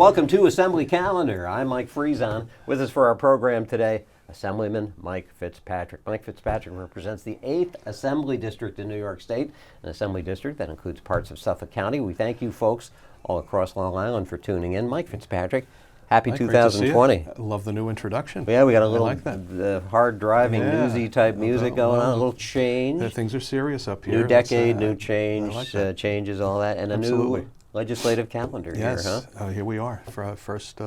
Welcome to Assembly Calendar. I'm Mike Friesen. With us for our program today, Assemblyman Mike Fitzpatrick. Mike Fitzpatrick represents the 8th Assembly District in New York State, an Assembly District that includes parts of Suffolk County. We thank you folks all across Long Island for tuning in. Mike Fitzpatrick, happy 2020. I love the new introduction. Yeah, we got a little like that. hard driving, newsy type music going on, a little change. Things are serious up here. New decade, new change, like changes, all that, and Absolutely. a new legislative calendar yes. here, huh? Here we are for our first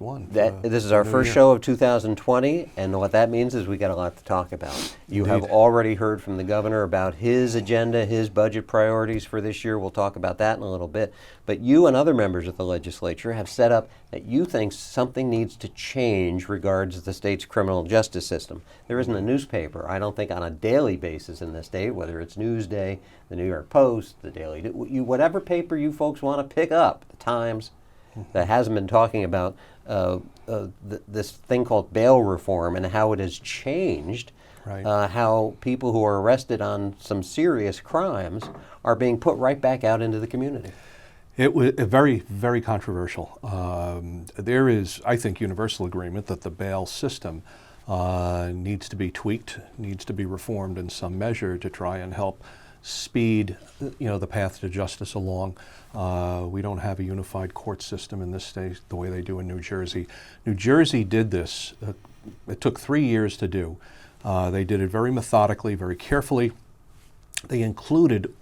one. This is our first show of 2020, and what that means is we got a lot to talk about. You Indeed. have already heard from the governor about his agenda, his budget priorities for this year. We'll talk about that in a little bit. But you and other members of the legislature have set up that you think something needs to change regards the state's criminal justice system. There isn't a newspaper, I don't think, on a daily basis in the state, whether it's Newsday, the New York Post, the Daily, whatever paper you folks want to pick up, the Times, that hasn't been talking about this thing called bail reform and how it has changed, right. How people who are arrested on some serious crimes are being put right back out into the community. It was very, very controversial. There is, I think, universal agreement that the bail system needs to be tweaked, needs to be reformed in some measure to try and help speed, the path to justice along. We don't have a unified court system in this state the way they do in New Jersey. New Jersey did this. It took 3 years to do. They did it very methodically, very carefully. They included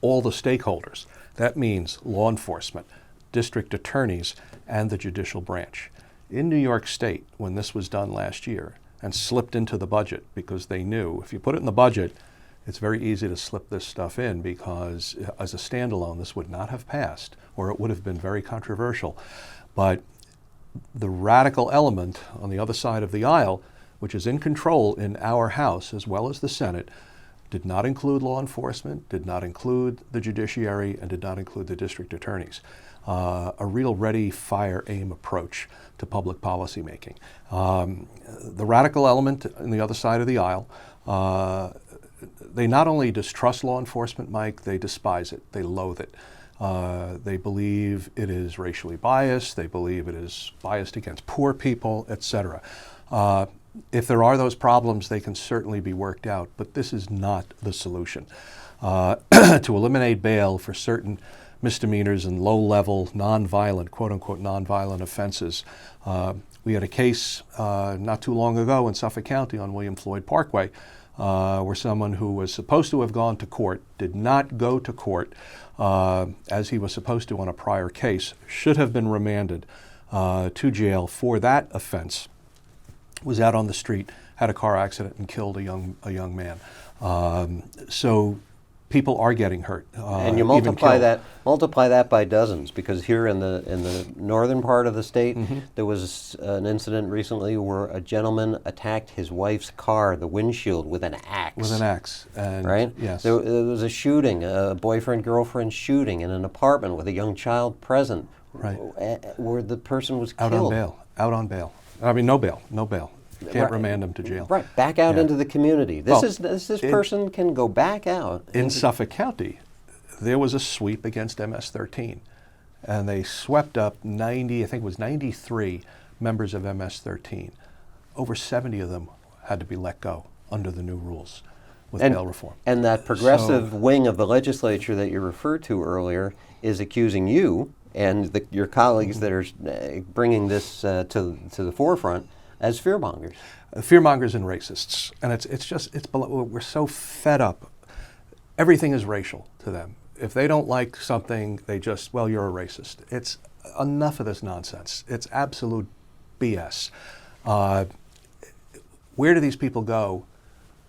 all the stakeholders. That means law enforcement, district attorneys, and the judicial branch. In New York State, when this was done last year and slipped into the budget, because they knew if you put it in the budget, it's very easy to slip this stuff in, because as a standalone, this would not have passed, or it would have been very controversial. But the radical element on the other side of the aisle, which is in control in our House as well as the Senate, did not include law enforcement, did not include the judiciary, and did not include the district attorneys. A real ready, fire, aim approach to public policy making. The radical element on the other side of the aisle, they not only distrust law enforcement, Mike, they despise it, they loathe it. They believe it is racially biased, they believe it is biased against poor people, etc. If there are those problems, they can certainly be worked out, but this is not the solution. To eliminate bail for certain misdemeanors and low-level, nonviolent, quote-unquote, nonviolent offenses. We had a case not too long ago in Suffolk County on William Floyd Parkway where someone who was supposed to have gone to court did not go to court as he was supposed to on a prior case, should have been remanded to jail for that offense, was out on the street, had a car accident, and killed a young man. So people are getting hurt. And you multiply that by dozens, because here in the northern part of the state, there was an incident recently where a gentleman attacked his wife's car, the windshield, with an axe. With an axe, and right? Yes. There was a shooting, a boyfriend-girlfriend shooting in an apartment with a young child present, right, where the person was out killed. Out on bail. I mean, no bail. Can't remand them to jail. Right, back out into the community. This person can go back out. In Suffolk County, there was a sweep against MS-13, and they swept up 93 members of MS-13. Over 70 of them had to be let go under the new rules with bail reform. And that progressive wing of the legislature that you referred to earlier is accusing you and your colleagues that are bringing this to the forefront as fearmongers. Fearmongers and racists. And we're so fed up. Everything is racial to them. If they don't like something, they just, you're a racist. It's enough of this nonsense. It's absolute BS. Where do these people go?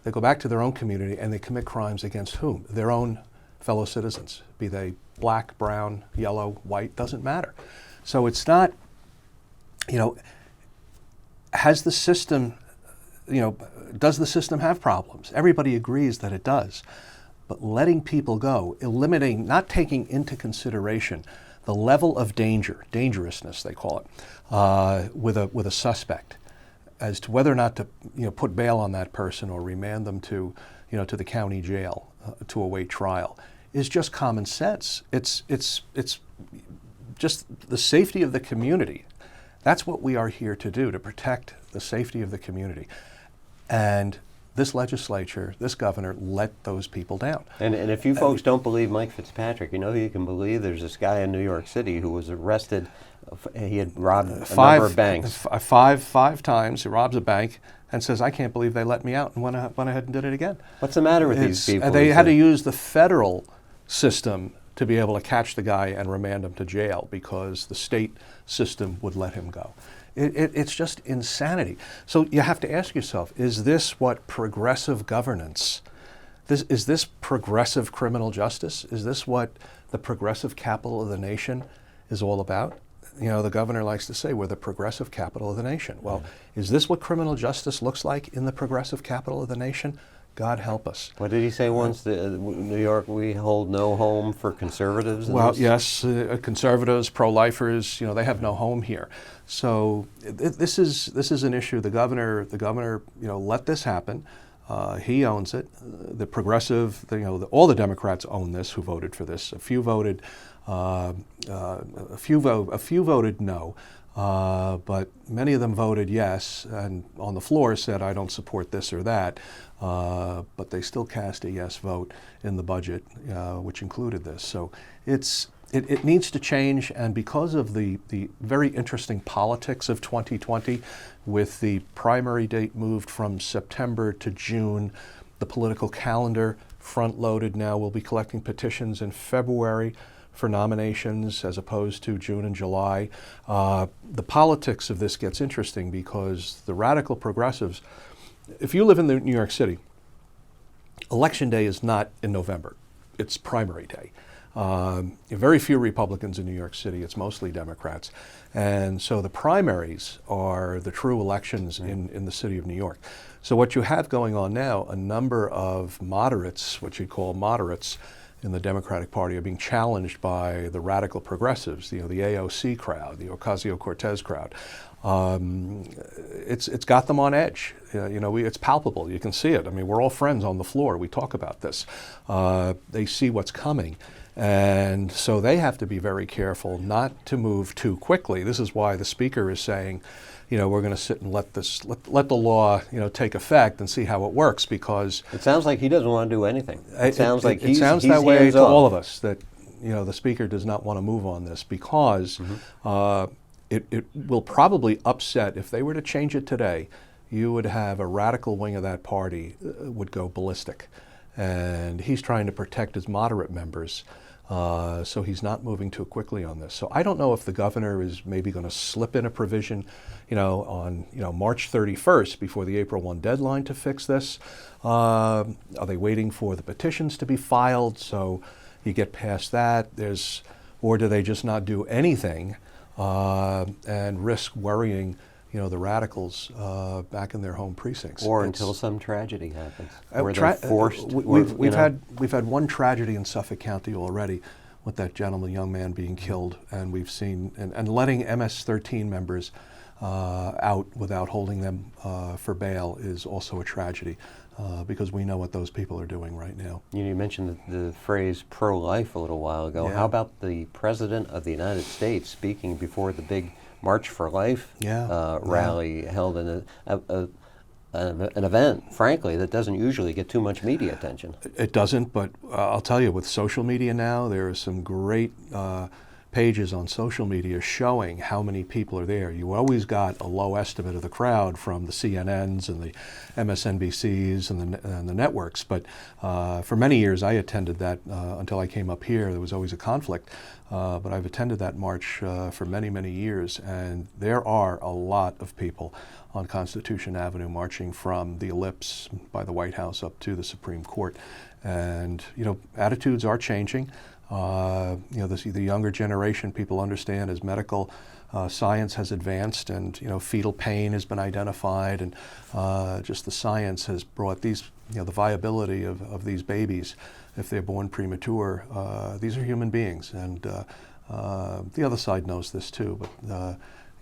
They go back to their own community and they commit crimes against whom? Their own fellow citizens, be they black, brown, yellow, white, doesn't matter. So it's not, has the system, does the system have problems? Everybody agrees that it does. But letting people go, eliminating, not taking into consideration the level of dangerousness, they call it, with a suspect, as to whether or not to put bail on that person or remand them to the county jail to await trial, is just common sense. It's just the safety of the community. That's what we are here to do, to protect the safety of the community. And this legislature, this governor, let those people down. And if you folks don't believe Mike Fitzpatrick, you know who you can believe? There's this guy in New York City who was arrested. He had robbed a number of banks. Five times he robs a bank and says, I can't believe they let me out, and went ahead and did it again. What's the matter with these people? They had to use the federal system to be able to catch the guy and remand him to jail because the state system would let him go. It's just insanity. So you have to ask yourself, is this what progressive governance, is this progressive criminal justice? Is this what the progressive capital of the nation is all about? You know, the governor likes to say we're the progressive capital of the nation. Well, is this what criminal justice looks like in the progressive capital of the nation? God help us. What did he say once? New York, we hold no home for conservatives? Well, yes, conservatives, pro-lifers, you know, they have no home here. So this is an issue. The governor, you know, let this happen. He owns it. The progressive, all the Democrats own this who voted for this. A few voted, a few voted no. But many of them voted yes, and on the floor said, I don't support this or that. But they still cast a yes vote in the budget, which included this. So it needs to change, and because of the very interesting politics of 2020, with the primary date moved from September to June, the political calendar front-loaded now. We'll be collecting petitions in February for nominations as opposed to June and July. The politics of this gets interesting because the radical progressives, if you live in New York City, Election Day is not in November. It's primary day. Very few Republicans in New York City. It's mostly Democrats. And so the primaries are the true elections in the city of New York. So what you have going on now, a number of moderates, what you call moderates, in the Democratic Party are being challenged by the radical progressives, the AOC crowd, the Ocasio-Cortez crowd. It's got them on edge. It's palpable. You can see it. I mean, we're all friends on the floor. We talk about this. They see what's coming. And so they have to be very careful not to move too quickly. This is why the Speaker is saying, we're going to sit and let the law, take effect and see how it works, because it sounds like he doesn't want to do anything. It sounds like it sounds that way to all of us, that the Speaker does not want to move on this because it will probably upset. If they were to change it today, you would have a radical wing of that party would go ballistic, and he's trying to protect his moderate members. So he's not moving too quickly on this. So I don't know if the governor is maybe going to slip in a provision, on March 31st before the April 1 deadline to fix this. Are they waiting for the petitions to be filed so you get past that? Or do they just not do anything and risk worrying the radicals back in their home precincts, or until some tragedy happens, where they're forced. We've had one tragedy in Suffolk County already, with that young man being killed, and we've seen and letting MS-13 members out without holding them for bail is also a tragedy, because we know what those people are doing right now. You mentioned the phrase pro-life a little while ago. Yeah. How about the President of the United States speaking before the big March for Life rally held in an event, frankly, that doesn't usually get too much media attention? It doesn't, but I'll tell you, with social media now, there are some great pages on social media showing how many people are there. You always got a low estimate of the crowd from the CNNs and the MSNBCs and the networks, but for many years I attended that until I came up here. There was always a conflict, but I've attended that march for many, many years, and there are a lot of people on Constitution Avenue marching from the Ellipse by the White House up to the Supreme Court. And attitudes are changing. The younger generation, people understand as medical science has advanced, and fetal pain has been identified, and just the science has brought these, the viability of these babies if they're born premature. These are human beings, and the other side knows this too. But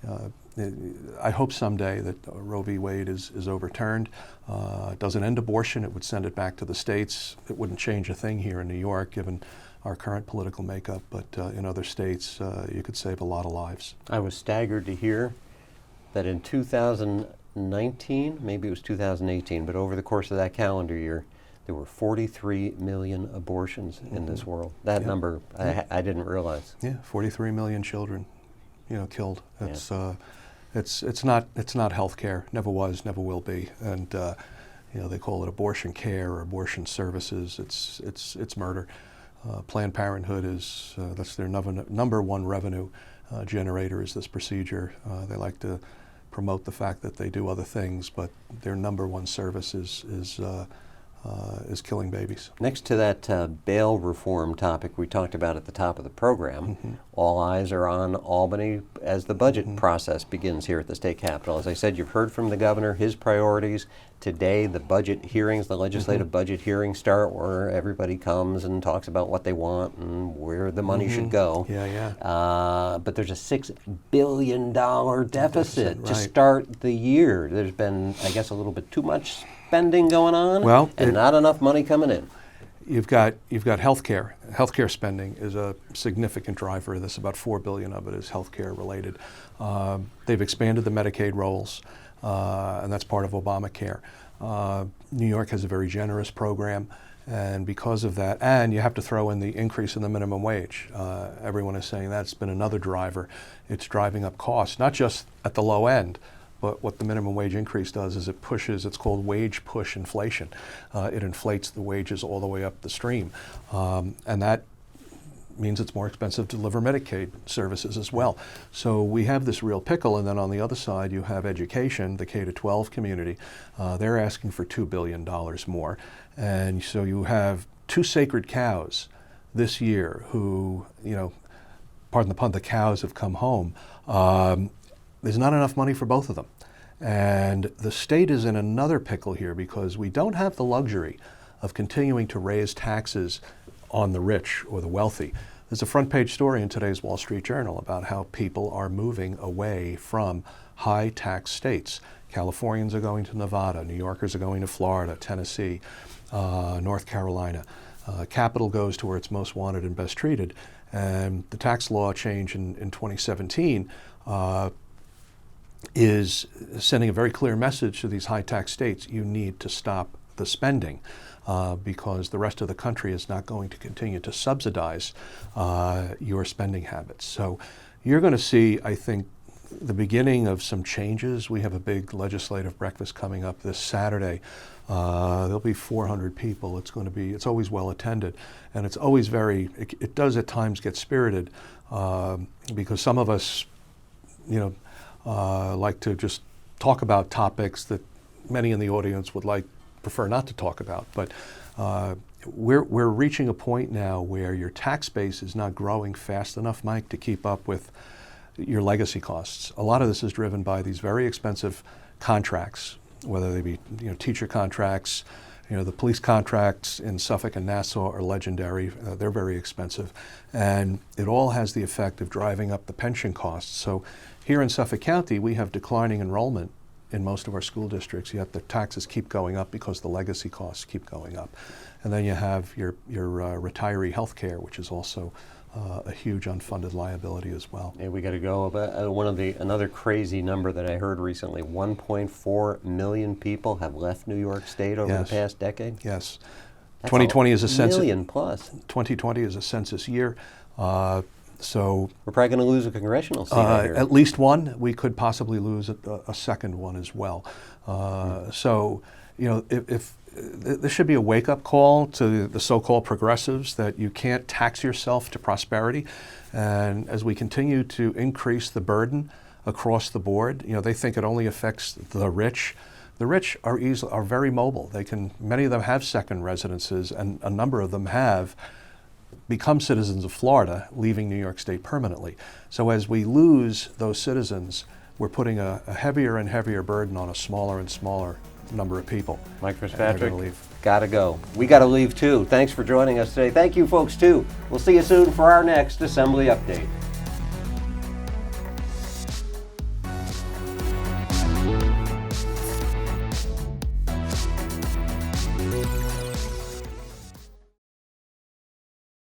I hope someday that Roe v. Wade is overturned. It doesn't end abortion. It would send it back to the states. It wouldn't change a thing here in New York, given our current political makeup. But in other states, you could save a lot of lives. I was staggered to hear that in 2019, maybe it was 2018, but over the course of that calendar year, there were 43 million abortions in this world. That number, I didn't realize. Yeah, 43 million children, killed. It's not health care. Never was, never will be. And they call it abortion care or abortion services. It's murder. Planned Parenthood is that's their number one revenue generator is this procedure. They like to promote the fact that they do other things, but their number one service is killing babies. Next to that bail reform topic we talked about at the top of the program, all eyes are on Albany as the budget process begins here at the state capitol. As I said, you've heard from the governor, his priorities. Today, the budget hearings, the legislative budget hearings start where everybody comes and talks about what they want and where the money should go. But there's a $6 billion deficit to start the year. There's been, I guess, a little bit too much spending going on, and not enough money coming in. You've got healthcare. Healthcare spending is a significant driver of this. About $4 billion of it is healthcare related. They've expanded the Medicaid rolls, and that's part of Obamacare. New York has a very generous program, and because of that, and you have to throw in the increase in the minimum wage. Everyone is saying that's been another driver. It's driving up costs, not just at the low end, but what the minimum wage increase does is it pushes, it's called wage push inflation. It inflates the wages all the way up the stream. And that means it's more expensive to deliver Medicaid services as well. So we have this real pickle, and then on the other side you have education, the K-12 community. They're asking for $2 billion more. And so you have two sacred cows this year who, pardon the pun, the cows have come home. There's not enough money for both of them. And the state is in another pickle here because we don't have the luxury of continuing to raise taxes on the rich or the wealthy. There's a front page story in today's Wall Street Journal about how people are moving away from high tax states. Californians are going to Nevada, New Yorkers are going to Florida, Tennessee, North Carolina. Capital goes to where it's most wanted and best treated. And the tax law change in 2017 is sending a very clear message to these high tax states. You need to stop the spending because the rest of the country is not going to continue to subsidize your spending habits. So you're going to see, I think, the beginning of some changes. We have a big legislative breakfast coming up this Saturday. There'll be 400 people. It's always well attended, and it's always it does at times get spirited because some of us, like to just talk about topics that many in the audience would prefer not to talk about. But we're reaching a point now where your tax base is not growing fast enough, Mike, to keep up with your legacy costs. A lot of this is driven by these very expensive contracts, whether they be teacher contracts. The police contracts in Suffolk and Nassau are legendary. They're very expensive. And it all has the effect of driving up the pension costs. So here in Suffolk County, we have declining enrollment in most of our school districts, yet the taxes keep going up because the legacy costs keep going up. And then you have your retiree health care, which is also a huge unfunded liability as well. And we got to go about another crazy number that I heard recently. 1.4 million people have left New York State over the past decade. Yes, That's 2020 is a census. Million plus. 2020 is a census year. So we're probably going to lose a congressional seat here. At least one. We could possibly lose a second one as well. So, if this should be a wake-up call to the so-called progressives that you can't tax yourself to prosperity. And as we continue to increase the burden across the board, they think it only affects the rich. The rich are very mobile. Many of them have second residences, and a number of them have become citizens of Florida, leaving New York State permanently. So as we lose those citizens, we're putting a heavier and heavier burden on a smaller and smaller number of people. Mike Fitzpatrick, gotta go. We gotta leave too. Thanks for joining us today. Thank you folks too. We'll see you soon for our next Assembly Update.